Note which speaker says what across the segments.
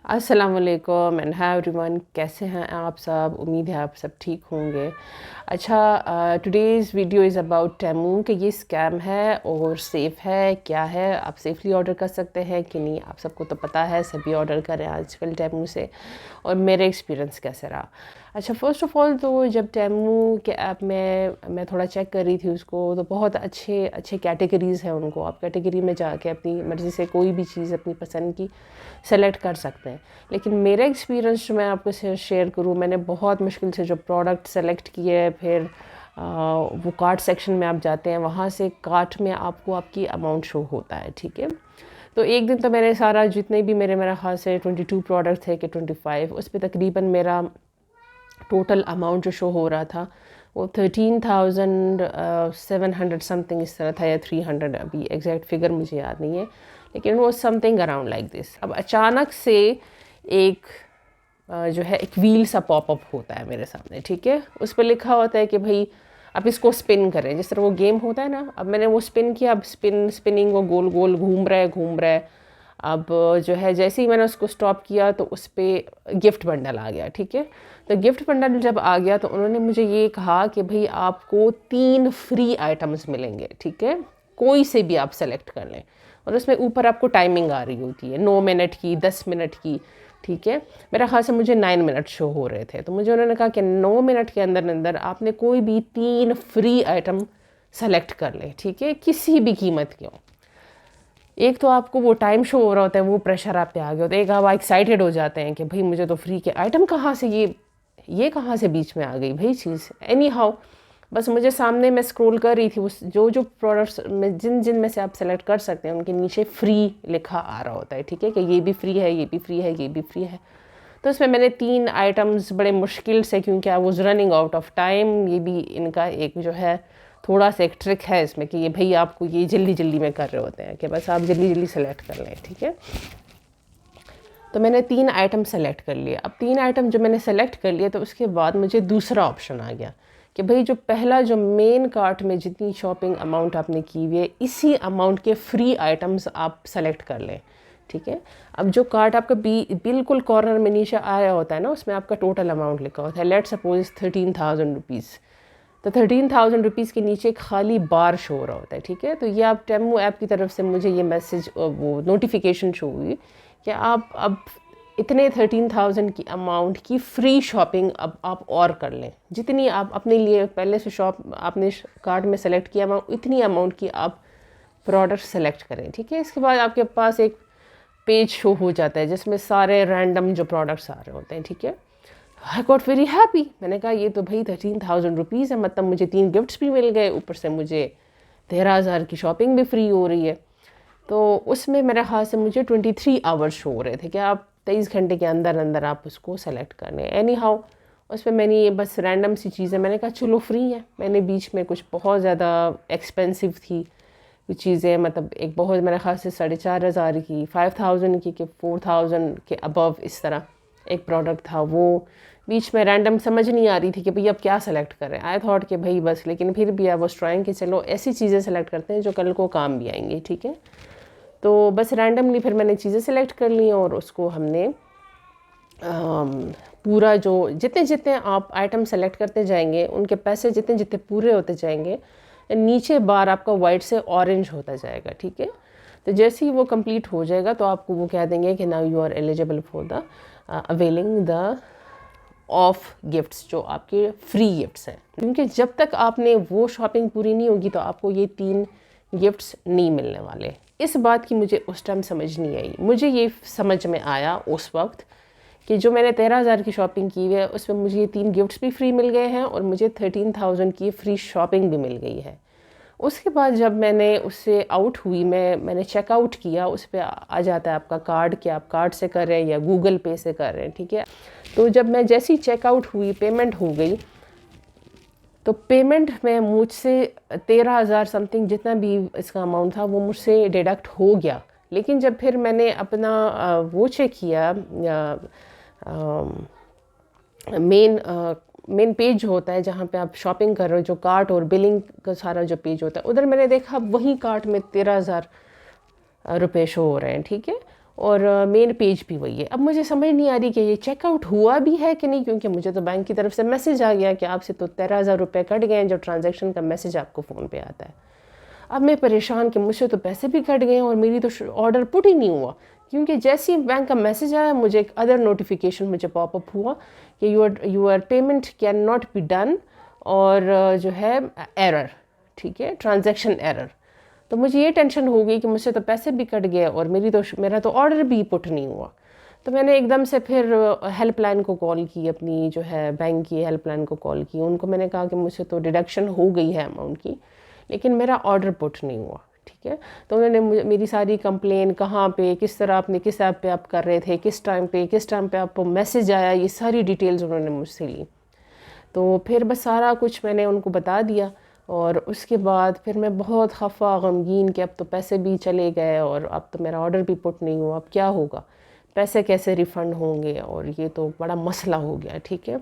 Speaker 1: अस्सलाम वालेकुम and hi everyone, कैसे हैं आप सब। उम्मीद है आप सब ठीक होंगे। अच्छा, today's video is about Temu कि ये स्कैम है और सेफ़ है क्या है, आप सेफली ऑर्डर कर सकते हैं कि नहीं। आप सबको तो पता है, सभी ऑर्डर करें आजकल टेमू से। और मेरा एक्सपीरियंस कैसे रहा। अच्छा, फ़र्स्ट ऑफ़ ऑल तो जब टेमू के ऐप में मैं थोड़ा चेक कर रही थी उसको, तो बहुत अच्छे अच्छे कैटेगरीज़ हैं उनको। आप कैटेगरी में जाके अपनी मर्ज़ी से कोई भी चीज़ अपनी पसंद की सेलेक्ट कर सकते हैं। लेकिन मेरा एक्सपीरियंस जो मैं आपको शेयर करूँ, मैंने बहुत मुश्किल से जो प्रोडक्ट सेलेक्ट किए, फिर वो कार्ट सेक्शन में आप जाते हैं, वहाँ से कार्ट में आपको आपकी अमाउंट शो होता है, ठीक है। तो एक दिन तो मैंने सारा जितने भी मेरा ख़्याल से 22 प्रोडक्ट थे कि 25, उस पे तकरीबन मेरा टोटल अमाउंट जो शो हो रहा था वो 13,700 समथिंग इस तरह था, या 300, अभी एग्जैक्ट फिगर मुझे याद नहीं है, लेकिन वो समथिंग अराउंड लाइक दिस। अब अचानक से एक जो है एक व्हील सा पॉपअप होता है मेरे सामने, ठीक है। उस पर लिखा होता है कि भाई आप इसको स्पिन करें, जिस तरह वो गेम होता है ना। अब मैंने वो स्पिन किया, अब स्पिनिंग वो गोल गोल घूम रहा है। अब जो है जैसे ही मैंने उसको स्टॉप किया तो उस पर गिफ्ट बंडल आ गया, ठीक है। तो गिफ्ट बंडल जब आ गया तो उन्होंने मुझे ये कहा कि भाई आपको 3 फ्री आइटम्स मिलेंगे, ठीक है। कोई से भी आप सेलेक्ट कर लें, और उसमें ऊपर आपको टाइमिंग आ रही होती है 9 मिनट की, 10 मिनट की, ठीक है। मेरा ख़ास से मुझे 9 मिनट शो हो रहे थे, तो मुझे उन्होंने कहा कि 9 मिनट के अंदर अंदर आपने कोई भी 3 फ्री आइटम सेलेक्ट कर लें, ठीक है, किसी भी कीमत के हो। एक तो आपको वो टाइम शो हो रहा होता है, वो प्रेशर आप पे आ गया होता है। एक आप एक्साइटेड हो जाते हैं कि भाई मुझे तो फ्री के आइटम कहाँ से, ये कहाँ से बीच में आ गई भाई चीज़। एनी हाउ, बस मुझे सामने मैं स्क्रॉल कर रही थी, उस जो प्रोडक्ट्स में जिन जिन में से आप सेलेक्ट कर सकते हैं उनके नीचे फ्री लिखा आ रहा होता है, ठीक है, कि ये भी फ्री है, ये भी फ्री है, ये भी फ्री है। तो इसमें मैंने 3 आइटम्स बड़े मुश्किल से, क्योंकि I was running out of time, ये भी इनका एक जो है थोड़ा सा एक ट्रिक है इसमें कि ये भाई आपको ये जल्दी जल्दी में कर रहे होते हैं कि बस आप जल्दी जल्दी सेलेक्ट कर लें, ठीक है। तो मैंने 3 आइटम सेलेक्ट कर लिए। अब 3 आइटम जो मैंने सेलेक्ट कर लिए, तो उसके बाद मुझे दूसरा ऑप्शन आ गया कि भाई जो पहला जो मेन कार्ट में जितनी शॉपिंग अमाउंट आपने की हुई है, इसी अमाउंट के फ्री आइटम्स आप सेलेक्ट कर लें, ठीक है। अब जो कार्ट आपका बिल्कुल कॉर्नर में नीचे आया होता है ना, उसमें आपका टोटल अमाउंट लिखा होता है। Let suppose 13,000 rupees. तो 13,000 रुपीज़ के नीचे एक खाली बार शो हो रहा होता है, ठीक है। तो ये आप टेमू ऐप की तरफ से मुझे ये मैसेज, वो नोटिफिकेशन शो हुई कि आप अब इतने 13,000 की अमाउंट की फ़्री शॉपिंग अब आप और कर लें। जितनी आप अपने लिए पहले से आपने कार्ट में सेलेक्ट किया अमाउंट, इतनी अमाउंट की आप प्रोडक्ट सेलेक्ट करें, ठीक है। इसके बाद आपके पास एक पेज शो हो जाता है जिसमें सारे रैंडम जो प्रोडक्ट्स आ रहे होते हैं, ठीक है। I got very happy. मैंने कहा ये तो भाई 13,000 रुपीज़ है, मतलब मुझे 3 गिफ्ट्स भी मिल गए, ऊपर से मुझे 13,000 की शॉपिंग भी फ्री हो रही है। तो उसमें मेरे ख्याल से मुझे 23 आवर्स शो हो रहे थे कि आप 23 घंटे के अंदर अंदर आप उसको सेलेक्ट कर लें। एनी हाउ, उस पर मैंने ये बस रैंडम सी चीज़ें, मैंने कहा चलो फ्री है। मैंने बीच में कुछ बहुत ज़्यादा एक्सपेंसिव थी कुछ चीज़ें, मतलब एक बहुत मेरे ख्याल से 4,500 की, 5,000 की, कि 4,000 के अबव इस तरह एक प्रोडक्ट था। वो बीच में रैंडम समझ नहीं आ रही थी कि भाई अब क्या सेलेक्ट करें। आई थॉट कि भाई बस, लेकिन फिर भी आई वाज ट्राइंग कि चलो ऐसी चीज़ें सेलेक्ट करते हैं जो कल को काम भी आएंगी, ठीक है। तो बस रैंडमली फिर मैंने चीज़ें सेलेक्ट कर ली, और उसको हमने पूरा जो जितने जितने आप आइटम सेलेक्ट करते जाएंगे उनके पैसे जितने जितने पूरे होते जाएंगे, नीचे बार आपका वाइट से ऑरेंज होता जाएगा, ठीक है। तो जैसे ही वो कंप्लीट हो जाएगा तो आपको वो कह देंगे कि now you are eligible for the availing the of gifts, जो आपके फ्री गिफ्ट्स हैं। क्योंकि जब तक आपने वो शॉपिंग पूरी नहीं होगी तो आपको ये 3 गिफ्ट्स नहीं मिलने वाले। इस बात की मुझे उस टाइम समझ नहीं आई। मुझे ये समझ में आया उस वक्त कि जो मैंने 13,000 की शॉपिंग की है उसमें मुझे ये 3 गिफ्ट्स भी फ्री मिल गए हैं, और मुझे 13,000 की फ्री शॉपिंग भी मिल गई है। उसके बाद जब मैंने उससे आउट हुई, मैंने चेकआउट किया, उस पर आ जाता है आपका कार्ड कि आप कार्ड से कर रहे हैं या गूगल पे से कर रहे हैं, ठीक है। तो जब मैं जैसी चेकआउट हुई, पेमेंट हो गई, तो पेमेंट में मुझसे 13,000 समथिंग जितना भी इसका अमाउंट था वो मुझसे डिडक्ट हो गया। लेकिन जब फिर मैंने अपना वो चेक किया, मेन पेज होता है जहाँ पे आप शॉपिंग कर रहे हो, जो कार्ट और बिलिंग का सारा जो पेज होता है, उधर मैंने देखा वही कार्ट में 13,000 रुपये शो हो रहे हैं, ठीक है। और मेन पेज भी वही है। अब मुझे समझ नहीं आ रही कि ये चेकआउट हुआ भी है कि नहीं, क्योंकि मुझे तो बैंक की तरफ से मैसेज आ गया कि आपसे तो 13,000 रुपये कट गए हैं, जो ट्रांजैक्शन का मैसेज आपको फ़ोन पे आता है। अब मैं परेशान कि मुझसे तो पैसे भी कट गए और मेरी तो ऑर्डर पुट ही नहीं हुआ, क्योंकि जैसे ही बैंक का मैसेज आया मुझे एक अदर नोटिफिकेशन मुझे पॉपअप हुआ कि your payment can not be done, और जो है एरर, ठीक है, ट्रांजैक्शन एरर। तो मुझे ये टेंशन हो गई कि मुझसे तो पैसे भी कट गए और मेरा तो ऑर्डर भी पुट नहीं हुआ। तो मैंने एकदम से फिर हेल्पलाइन को कॉल की, अपनी जो है बैंक की हेल्पलाइन को कॉल की। उनको मैंने कहा कि मुझसे तो डिडक्शन हो गई है अमाउंट की, लेकिन मेरा ऑर्डर पुट नहीं हुआ, ठीक है। तो उन्होंने मेरी सारी कंप्लेन, कहाँ पे, किस तरह आपने, किस ऐप पे आप कर रहे थे, किस टाइम पे आपको मैसेज आया, ये सारी डिटेल्स उन्होंने मुझसे ली। तो फिर बस सारा कुछ मैंने उनको बता दिया, और उसके बाद फिर मैं बहुत खफा गमगीन कि अब तो पैसे भी चले गए और अब तो मेरा ऑर्डर भी पुट नहीं हुआ, अब क्या होगा, पैसे कैसे रिफ़ंड होंगे, और ये तो बड़ा मसला हो गया, ठीक है।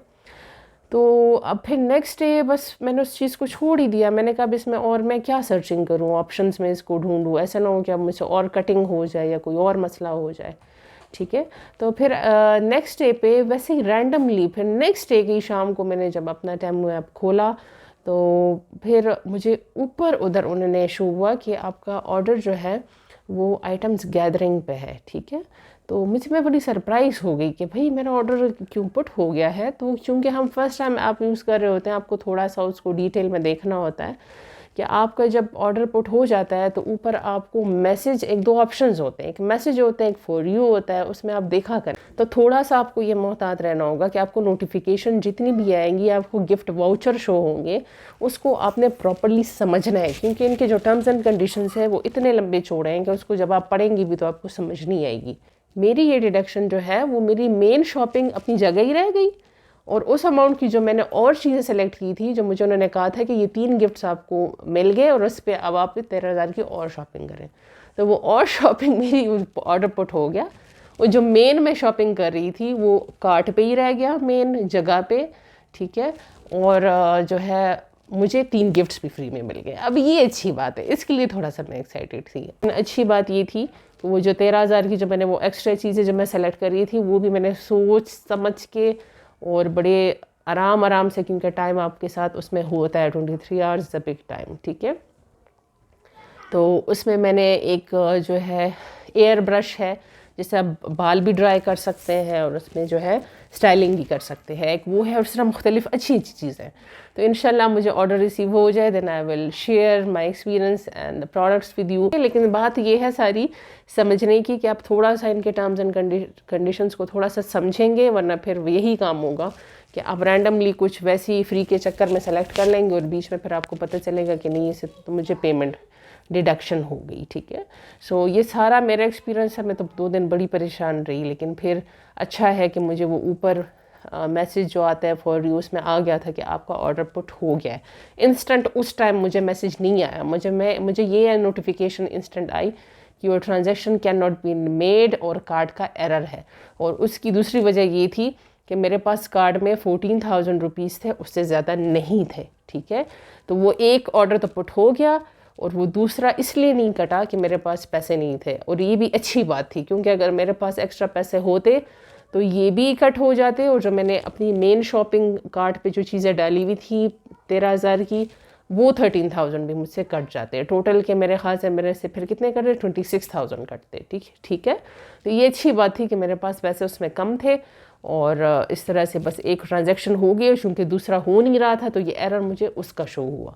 Speaker 1: तो अब फिर नेक्स्ट डे बस मैंने उस चीज़ को छोड़ ही दिया। मैंने कहा अब इसमें और मैं क्या सर्चिंग करूँ, ऑप्शंस में इसको ढूंढूँ, ऐसा ना हो कि अब मुझसे और कटिंग हो जाए या कोई और मसला हो जाए, ठीक है। तो फिर नेक्स्ट डे पे वैसे ही रैंडमली फिर नेक्स्ट डे की शाम को मैंने जब अपना टेमू ऐप खोला, तो फिर मुझे ऊपर उधर उन्होंने शो हुआ कि आपका ऑर्डर जो है वो आइटम्स गैदरिंग पे है, ठीक है। तो मैं बड़ी सरप्राइज़ हो गई कि भाई मेरा ऑर्डर क्यों पुट हो गया है। तो चूँकि हम फर्स्ट टाइम ऐप यूज़ कर रहे होते हैं, आपको थोड़ा सा उसको डिटेल में देखना होता है कि आपका जब ऑर्डर पुट हो जाता है तो ऊपर आपको मैसेज, एक दो ऑप्शंस होते हैं, एक मैसेज होता है, एक फॉर यू होता है, उसमें आप देखा करें। तो थोड़ा सा आपको ये मोहतात रहना होगा कि आपको नोटिफिकेशन जितनी भी आएंगी, आपको गिफ्ट वाउचर शो होंगे, उसको आपने प्रॉपरली समझना है, क्योंकि इनके जो टर्म्स एंड कंडीशंस है वो इतने लंबे चौड़े हैं कि उसको जब आप पढ़ेंगी भी तो आपको समझ नहीं आएगी। मेरी ये डिडक्शन जो है वो मेरी मेन शॉपिंग अपनी जगह ही रह गई, और उस अमाउंट की जो मैंने और चीज़ें सेलेक्ट की थी, जो मुझे उन्होंने कहा था कि ये 3 गिफ्ट्स आपको मिल गए और उस पर अब आप 13,000 की और शॉपिंग करें, तो वो और शॉपिंग मेरी ऑर्डर पुट हो गया। और जो मेन मैं शॉपिंग कर रही थी वो कार्ट पे ही रह गया, मेन जगह पे, ठीक है। और जो है मुझे 3 गिफ्ट्स भी फ्री में मिल गए। अब ये अच्छी बात है, इसके लिए थोड़ा सा मैं एक्साइटेड थी। अच्छी बात ये थी कि वो जो 13,000 की जो मैंने वो एक्स्ट्रा चीज़ें जो मैं सेलेक्ट कर रही थी, वो भी मैंने सोच समझ के और बड़े आराम से, क्योंकि टाइम आपके साथ उसमें होता है 23 आवर्स द बिग टाइम, ठीक है। तो उसमें मैंने एक जो है एयर ब्रश है, जिससे आप बाल भी ड्राई कर सकते हैं और उसमें जो है स्टाइलिंग भी कर सकते हैं, एक वो है। और इस तरह मुख्तलिफ अच्छी चीज़ें। तो इंशाल्लाह मुझे ऑर्डर रिसीव हो जाए, then I will share my experience and the products with you. लेकिन बात ये है सारी समझने की कि आप थोड़ा सा इनके टर्म्स एंड कंडीशंस को थोड़ा सा समझेंगे, वरना फिर यही काम होगा कि आप रैंडमली कुछ वैसी फ्री के चक्कर में सेलेक्ट कर लेंगे और बीच में फिर आपको पता चलेगा कि नहीं, इससे तो मुझे पेमेंट डिडक्शन हो गई, ठीक है। सो ये सारा मेरा एक्सपीरियंस है। मैं तो 2 दिन बड़ी परेशान रही, लेकिन फिर अच्छा है कि मुझे वो ऊपर मैसेज जो आता है फॉर यू, उसमें आ गया था कि आपका ऑर्डर पुट हो गया है। इंस्टेंट उस टाइम मुझे मैसेज नहीं आया, मुझे ये नोटिफिकेशन इंस्टेंट आई कि your transaction can not be made और कार्ड का एरर है। और उसकी दूसरी वजह ये थी कि मेरे पास कार्ड में 14,000 रुपीज़ थे, उससे ज़्यादा नहीं थे, ठीक है। तो वो एक ऑर्डर तो पुट हो गया और वो दूसरा इसलिए नहीं कटा कि मेरे पास पैसे नहीं थे। और ये भी अच्छी बात थी, क्योंकि अगर मेरे पास एक्स्ट्रा पैसे होते तो ये भी कट हो जाते, और जो मैंने अपनी मेन शॉपिंग कार्ट पे जो चीज़ें डाली हुई थी 13,000 की, वो 13,000 भी मुझसे कट जाते। टोटल के मेरे ख्याल से मेरे से फिर कितने कट रहे, 26,000 कटते, ठीक है। तो ये अच्छी बात थी कि मेरे पास पैसे उसमें कम थे, और इस तरह से बस एक ट्रांजैक्शन हो गया, क्योंकि दूसरा हो नहीं रहा था, तो ये एरर मुझे उसका शो हुआ।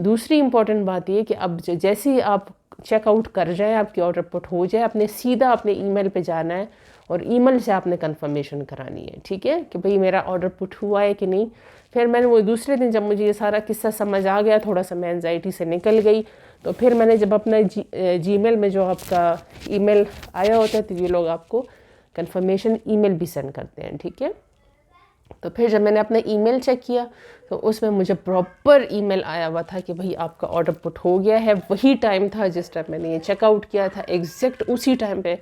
Speaker 1: दूसरी इम्पॉर्टेंट बात ये कि अब जैसे ही आप चेकआउट कर जाए, आपकी ऑर्डर पुट हो जाए, आपने सीधा अपने ईमेल पे जाना है और ईमेल से आपने कंफर्मेशन करानी है, ठीक है, कि भाई मेरा ऑर्डर पुट हुआ है कि नहीं। फिर मैंने वो दूसरे दिन जब मुझे ये सारा किस्सा समझ आ गया, थोड़ा सा मैं एंजाइटी से निकल गई, तो फिर मैंने जब अपना जीमेल में जो आपका ईमेल आया होता है, तो ये लोग आपको कंफर्मेशन ईमेल भी सेंड करते हैं, ठीक है। तो फिर जब मैंने अपना ईमेल चेक किया तो उसमें मुझे प्रॉपर ईमेल आया हुआ था कि भाई आपका ऑर्डर पुट हो गया है। वही टाइम था जिस टाइम मैंने ये चेकआउट किया था, एग्जैक्ट उसी टाइम पे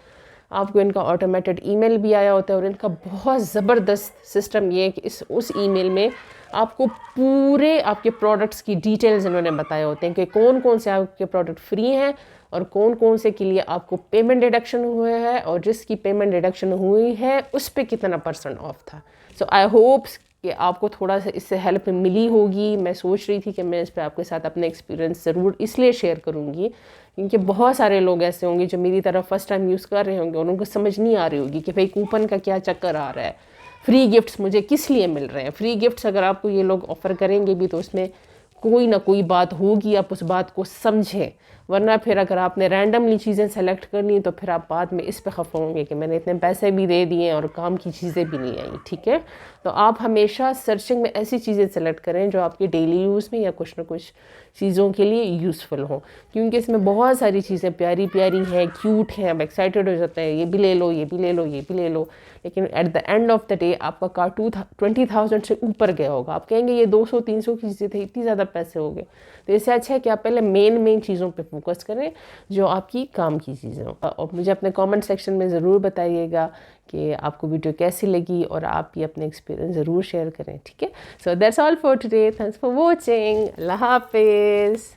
Speaker 1: आपको इनका ऑटोमेटेड ईमेल भी आया होता है। और इनका बहुत ज़बरदस्त सिस्टम ये है कि उस ईमेल में आपको पूरे आपके प्रोडक्ट्स की डिटेल्स इन्होंने बताए होते हैं कि कौन कौन से आपके प्रोडक्ट फ्री हैं और कौन कौन से के लिए आपको पेमेंट डिडक्शन हुए हैं और जिसकी पेमेंट डिडक्शन हुई है उस पर कितना % ऑफ था। सो आई होप कि आपको थोड़ा सा इससे हेल्प मिली होगी। मैं सोच रही थी कि मैं इस पर आपके साथ अपने एक्सपीरियंस ज़रूर इसलिए शेयर करूँगी क्योंकि बहुत सारे लोग ऐसे होंगे जो मेरी तरफ फर्स्ट टाइम यूज़ कर रहे होंगे और उनको समझ नहीं आ रही होगी कि भाई कूपन का क्या चक्कर आ रहा है, फ्री गिफ्ट्स मुझे किस लिए मिल रहे हैं। फ्री गिफ्ट्स अगर आपको ये लोग ऑफ़र करेंगे भी तो उसमें कोई ना कोई बात होगी, आप उस बात को समझें, वरना फिर अगर आपने रैंडमली चीज़ें सेलेक्ट करनी तो फिर आप बाद में इस पे खफा होंगे कि मैंने इतने पैसे भी दे दिए और काम की चीज़ें भी नहीं आई। ठीक है, तो आप हमेशा सर्चिंग में ऐसी चीज़ें सेलेक्ट करें जो आपके डेली यूज़ में या कुछ ना कुछ चीज़ों के लिए यूज़फुल हो, क्योंकि इसमें बहुत सारी चीज़ें प्यारी प्यारी हैं, क्यूट हैं, अब एक्साइटेड हो जाते हैं ये भी ले लो, ये भी ले लो, ये भी ले लो, लेकिन at the end of the day आपका कार्ट 20,000 से ऊपर गया होगा। आप कहेंगे ये 200-300 की चीज़ें थे, इतनी ज़्यादा पैसे हो गए। तो इससे अच्छा है कि आप पहले मेन चीज़ों पे फोकस करें जो आपकी काम की चीज़ें हों। और मुझे अपने कमेंट सेक्शन में ज़रूर बताइएगा कि आपको वीडियो कैसी लगी और आप भी अपने एक्सपीरियंस ज़रूर शेयर करें। ठीक है, so that's all for today, thanks for watching, अल्लाह हाफिज़।